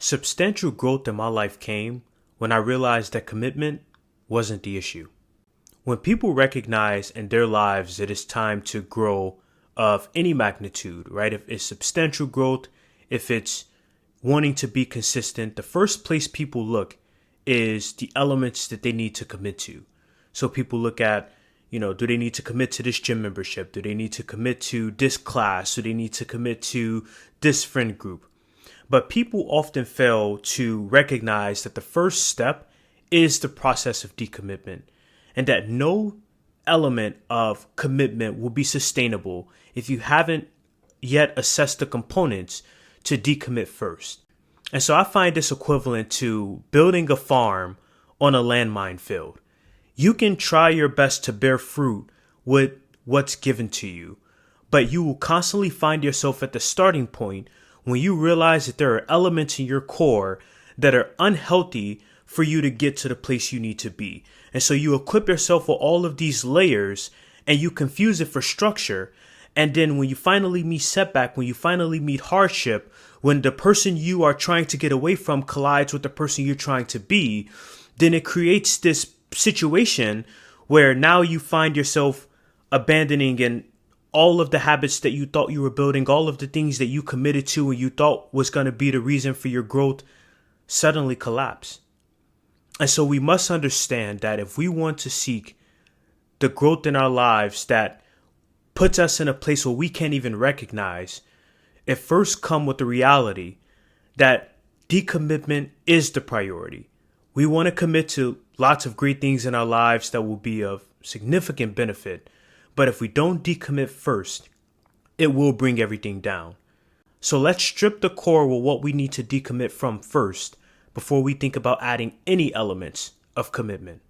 Substantial growth in my life came when I realized that commitment wasn't the issue. When people recognize in their lives that it's time to grow of any magnitude, right? If it's substantial growth, if it's wanting to be consistent, the first place people look is the elements that they need to commit to. So people look at, do they need to commit to this gym membership? Do they need to commit to this class? Do they need to commit to this friend group? But people often fail to recognize that the first step is the process of decommitment, and that no element of commitment will be sustainable if you haven't yet assessed the components to decommit first. And so I find this equivalent to building a farm on a landmine field. You can try your best to bear fruit with what's given to you, but you will constantly find yourself at the starting point when you realize that there are elements in your core that are unhealthy for you to get to the place you need to be. And so you equip yourself with all of these layers and you confuse it for structure. And then when you finally meet setback, when you finally meet hardship, when the person you are trying to get away from collides with the person you're trying to be, then it creates this situation where now you find yourself abandoning and all of the habits that you thought you were building, all of the things that you committed to and you thought was going to be the reason for your growth suddenly collapse. And so we must understand that if we want to seek the growth in our lives that puts us in a place where we can't even recognize, it first comes with the reality that decommitment is the priority. We want to commit to lots of great things in our lives that will be of significant benefit. But if we don't decommit first, it will bring everything down. So let's strip the core with what we need to decommit from first before we think about adding any elements of commitment.